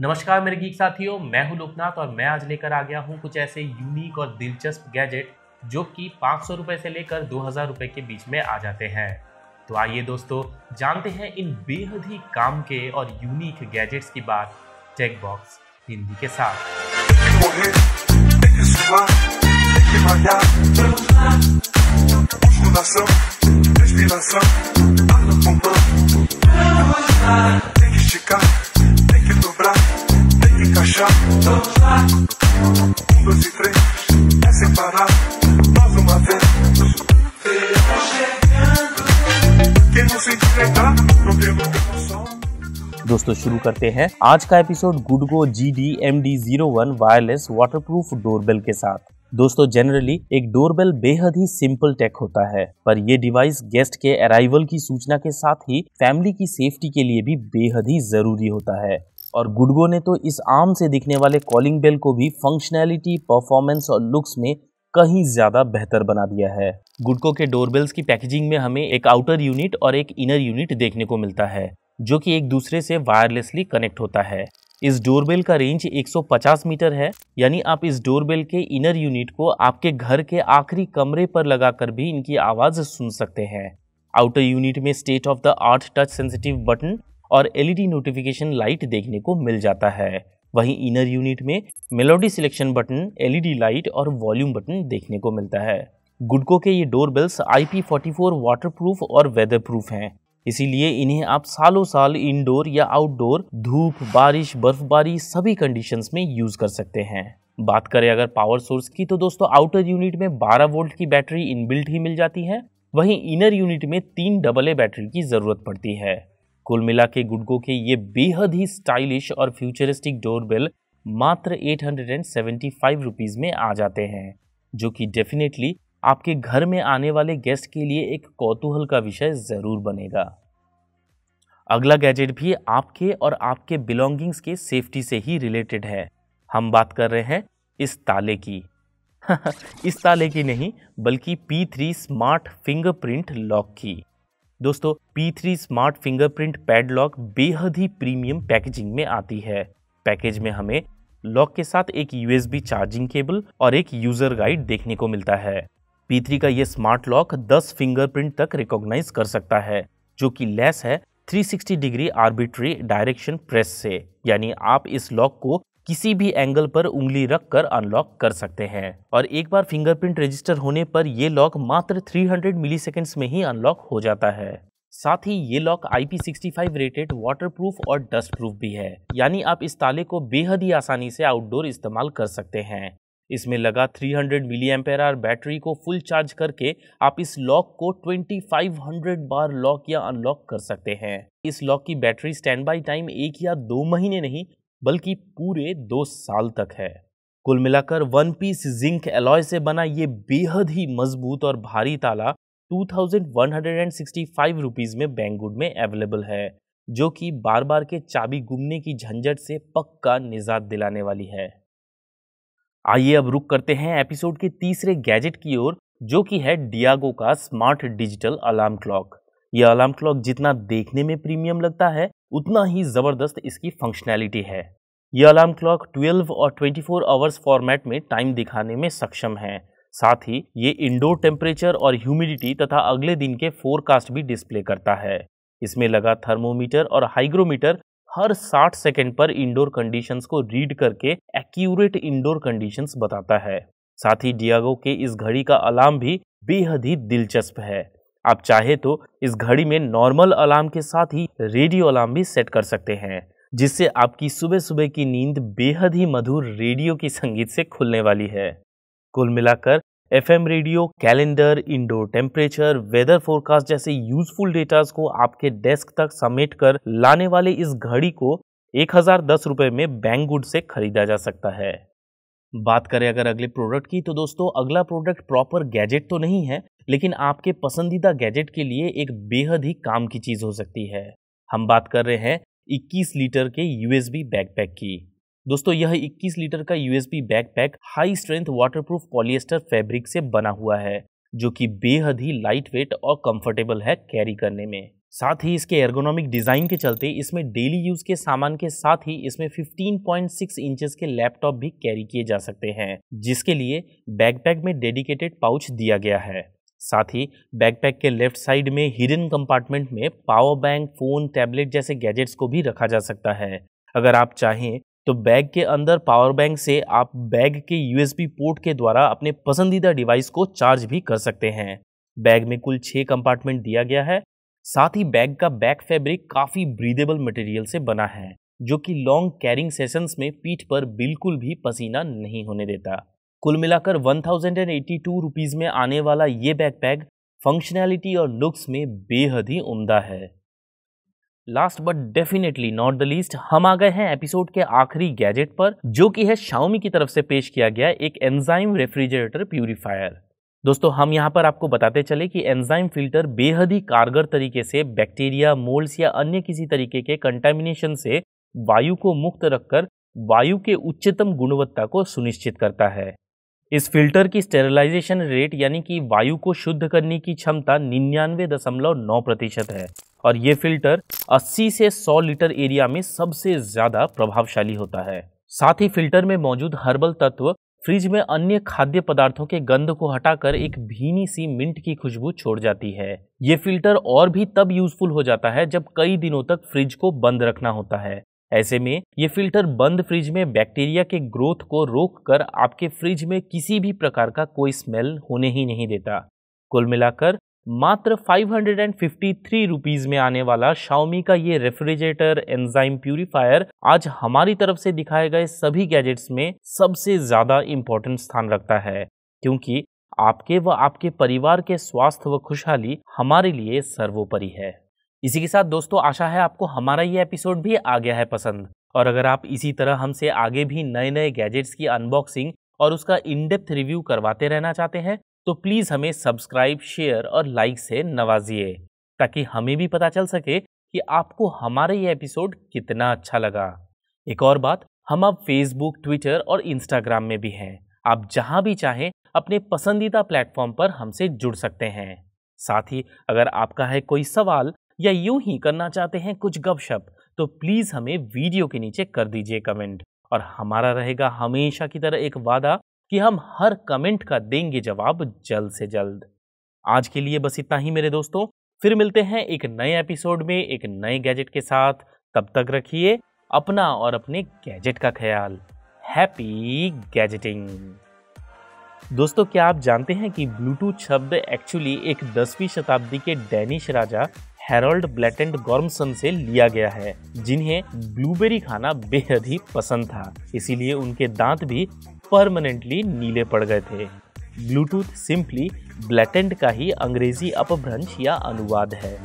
नमस्कार मेरे गीक साथियों, मैं हूं लोकनाथ और मैं आज लेकर आ गया हूं कुछ ऐसे यूनिक और दिलचस्प गैजेट जो कि 500 रुपए से लेकर 2000 रुपए के बीच में आ जाते हैं। तो आइए दोस्तों, जानते हैं इन बेहद ही काम के और यूनिक गैजेट्स की बात टेक बॉक्स हिंदी के साथ। दोस्तों शुरू करते हैं आज का episode Goodgo GD-MD01 wireless waterproof doorbell के साथ। दोस्तों जनरली एक डोरबेल बेहद ही सिंपल टेक होता है, पर यह डिवाइस गेस्ट के अराइवल की सूचना के साथ ही फैमिली की सेफ्टी के लिए भी बेहद ही जरूरी होता है। और गुडगो ने तो इस आम से दिखने वाले कॉलिंग बेल को भी फंक्शनैलिटी, परफॉर्मेंस और लुक्स में कहीं ज्यादा बेहतर बना दिया है। गुडगो के डोरबेल्स की पैकेजिंग में हमें एक आउटर यूनिट और एक इनर यूनिट देखने को मिलता है, जो कि एक दूसरे से वायरलेसली कनेक्ट होता है। इस डोरबेल का रेंज 150 मीटर है, यानी आप इस डोरबेल के इनर यूनिट को आपके घर के आखिरी कमरे पर लगाकर भी इनकी आवाज सुन सकते हैं। आउटर यूनिट में state of the art touch sensitive button और LED नोटिफिकेशन लाइट देखने को मिल जाता है। वहीं इनर यूनिट में melody selection button, LED light और वॉल्यूम बटन देखने को मिलता है। गुडगो के ये डोरबेल्स IP44 वाटरप्रूफ और वेदरप्रूफ हैं, इसीलिए इन्हें आप सालों साल इंडोर या आउटडोर, धूप, बारिश, बर्फबारी सभी कंडीशंस में यूज कर सकते हैं। बात करें अगर पावर सोर्स की, तो दोस्तों आउटर यूनिट में 12 वोल्ट की बैटरी इनबिल्ट ही मिल जाती है, वहीं इनर यूनिट में 3 AA बैटरी की जरूरत पड़ती है। कुल मिला के गुडगो के ये बेहद ही स्टाइलिश और फ्यूचरिस्टिक डोरबेल मात्र 875 रुपीज में आ जाते हैं, जो कि डेफिनेटली आपके घर में आने वाले गेस्ट के लिए एक कौतूहल का विषय जरूर बनेगा। अगला गैजेट भी आपके और आपके बिलोंगिंग्स के सेफ्टी से ही रिलेटेड है। हम बात कर रहे हैं इस ताले की इस ताले की नहीं, बल्कि P3 स्मार्ट फिंगरप्रिंट लॉक की। दोस्तों P3 स्मार्ट फिंगरप्रिंट पैडलॉक बेहद ही प्रीमियम पैकेजिंग में आती है। पैकेज में हमें लॉक के साथ एक USB चार्जिंग केबल और एक यूजर गाइड देखने को मिलता है। P3 का ये स्मार्ट लॉक 10 फिंगरप्रिंट तक रिकॉग्नाइज कर सकता है, जो कि लेस है 360 डिग्री आर्बिट्री डायरेक्शन प्रेस से, यानी आप इस लॉक को किसी भी एंगल पर उंगली रखकर अनलॉक कर सकते हैं। और एक बार फिंगरप्रिंट रजिस्टर होने पर यह लॉक मात्र 300 मिलीसेकंड्स में ही अनलॉक हो जाता है। साथ ही ये लॉक IP65 रेटेड वाटरप्रूफ और डस्ट प्रूफ भी है, यानी आप इस ताले को बेहद ही आसानी से आउटडोर इस्तेमाल कर सकते हैं। इसमें लगा 300 मिली एम्पेयर आवर बैटरी को फुल चार्ज करके आप इस लॉक को 2500 बार लॉक या अनलॉक कर सकते हैं। इस लॉक की बैटरी स्टैंड बाई टाइम 1 या 2 महीने नहीं, बल्कि पूरे 2 साल तक है। कुल मिलाकर 1 पीस जिंक एलॉय से बना ये बेहद ही मजबूत और भारी ताला 2165 रुपीज में बैंगवुड में अवेलेबल है, जो कि बार बार के चाबी गुमने की झंझट से पक्का निजात दिलाने वाली है। आइए अब रुक करते हैं एपिसोड के तीसरे गैजेट की ओर, जो कि है डियागो का स्मार्ट डिजिटल अलार्म क्लॉक। यह अलार्म क्लॉक जितना देखने में प्रीमियम लगता है, उतना ही जबरदस्त इसकी फंक्शनैलिटी है। यह अलार्म क्लॉक 12 और 24 आवर्स फॉर्मेट में टाइम दिखाने में सक्षम है। साथ ही ये इंडोर टेम्परेचर और ह्यूमिडिटी तथा अगले दिन के फोरकास्ट भी डिस्प्ले करता है। इसमें लगा थर्मोमीटर और हाइग्रोमीटर हर 60 सेकंड पर इंडोर कंडीशंस को रीड करके एक्यूरेट इंडोर कंडीशंस बताता है। साथ ही डियागो के इस घड़ी का अलार्म भी बेहद ही दिलचस्प है। आप चाहे तो इस घड़ी में नॉर्मल अलार्म के साथ ही रेडियो अलार्म भी सेट कर सकते हैं, जिससे आपकी सुबह सुबह की नींद बेहद ही मधुर रेडियो की संगीत से खुलने वाली है। कुल मिलाकर FM radio, calendar, indoor temperature, weather forecast जैसे यूजफुल डेटास को आपके डेस्क तक समेट कर लाने वाले इस घड़ी को 1010 रुपए में बैंगवुड से खरीदा जा सकता है। बात करें अगर अगले प्रोडक्ट की, तो दोस्तों अगला प्रोडक्ट प्रॉपर गैजेट तो नहीं है, लेकिन आपके पसंदीदा गैजेट के लिए एक बेहद ही काम की चीज हो सकती है। हम बात कर रहे हैं 21 लीटर के USB बैकपैक की। दोस्तों यह 21 लीटर का USB backpack high strength waterproof polyester fabric से बना हुआ है, जो कि बेहद ही लाइट वेट और कंफर्टेबल है कैरी करने में। साथ ही इसके एर्गोनॉमिक डिजाइन के चलते इसमें डेली यूज के सामान के साथ ही इसमें 15.6 इंचेस के लैपटॉप भी कैरी किए जा सकते हैं, जिसके लिए बैकपैक में डेडिकेटेड पाउच दिया गया है। साथ ही बैकपैक के लेफ्ट साइड में हिडन कंपार्टमेंट में पावर बैंक, फोन, टैबलेट जैसे गैजेट्स को भी रखा जा सकता है। अगर आप चाहें तो बैग के अंदर पावर बैंक से आप बैग के USB पोर्ट के द्वारा अपने पसंदीदा डिवाइस को चार्ज भी कर सकते हैं। बैग में कुल 6 कंपार्टमेंट दिया गया है। साथ ही बैग का बैक फैब्रिक काफी ब्रीदेबल मटेरियल से बना है, जो कि लॉन्ग कैरिंग सेशंस में पीठ पर बिल्कुल भी पसीना नहीं होने देता। कुल मिलाकर 1082 रुपीज में आने वाला ये बैकपैक फंक्शनैलिटी और लुक्स में बेहद ही उम्दा है। Last but definitely not the least, हम आ गए हैं एपिसोड के आखिरी गैजेट पर, जो कि है Xiaomi की तरफ से पेश किया गया एक एंजाइम रेफ्रिजरेटर प्यूरिफायर। दोस्तों, हम यहाँ पर आपको बताते चले कि एंजाइम फिल्टर बेहद ही कारगर तरीके से बैक्टीरिया, मोल्ड्स या अन्य किसी तरीके के कंटामिनेशन से वायु को मुक्त रखकर वायु के उच्चतम गुणवत्ता को सुनिश्चित करता है। इस फिल्टर की स्टेरिलाइजेशन रेट यानी कि वायु को शुद्ध करने की क्षमता 99.9% है और ये फिल्टर 80 से 100 लीटर एरिया में सबसे ज्यादा प्रभावशाली होता है। साथ ही फिल्टर में मौजूद हर्बल तत्व फ्रिज में अन्य खाद्य पदार्थों के गंध को हटाकर एक भीनी सी मिंट की खुशबू छोड़ जाती है। ये फिल्टर और भी तब यूजफुल हो जाता है जब कई दिनों तक फ्रिज को बंद रखना होता है। ऐसे में ये फिल्टर बंद फ्रिज में बैक्टीरिया के ग्रोथ को रोककर आपके फ्रिज में किसी भी प्रकार का कोई स्मेल होने ही नहीं देता। कुल मिलाकर मात्र 553 रुपीज में आने वाला Xiaomi का ये रेफ्रिजरेटर एंजाइम प्यूरिफायर आज हमारी तरफ से दिखाए गए सभी गैजेट्स में सबसे ज्यादा इंपॉर्टेंट स्थान रखता है, क्योंकि आपके व आपके परिवार के स्वास्थ्य व खुशहाली हमारे लिए सर्वोपरि है। इसी के साथ दोस्तों, आशा है आपको हमारा ये एपिसोड भी आ गया है पसंद, और अगर आप इसी तरह हमसे आगे भी नए नए गैजेट्स की अनबॉक्सिंग और उसका इन डेप्थ रिव्यू करवाते रहना चाहते हैं तो प्लीज हमें सब्सक्राइब, शेयर और लाइक से नवाजिए, ताकि हमें भी पता चल सके कि आपको हमारा ये एपिसोड कितना अच्छा लगा। एक और बात, हम अब फेसबुक, ट्विटर और इंस्टाग्राम में भी हैं। आप जहां भी चाहें अपने पसंदीदा प्लेटफॉर्म पर हमसे जुड़ सकते हैं। साथ ही अगर आपका है कोई सवाल या यूं ही करना चाहते हैं कुछ गपशप, तो प्लीज हमें वीडियो के नीचे कर दीजिए कमेंट, और हमारा रहेगा हमेशा की तरह एक वादा कि हम हर कमेंट का देंगे जवाब जल्द से जल्द। आज के लिए बस इतना ही मेरे दोस्तों, फिर मिलते हैं एक नए एपिसोड में एक नए गैजेट के साथ। तब तक रखिए अपना और अपने गैजेट का ख्याल। हैप्पी गैजेटिंग। दोस्तों, क्या आप जानते हैं कि ब्लूटूथ शब्द एक्चुअली एक 10वीं शताब्दी के डैनिश राजा हैरोल्ड ब्लैटेंड गॉर्मसन से लिया गया है, जिन्हें ब्लूबेरी खाना बेहद ही पसंद था। इसीलिए उनके दांत भी परमानेंटली नीले पड़ गए थे। ब्लूटूथ सिंपली ब्लैटेंड का ही अंग्रेजी अपभ्रंश या अनुवाद है।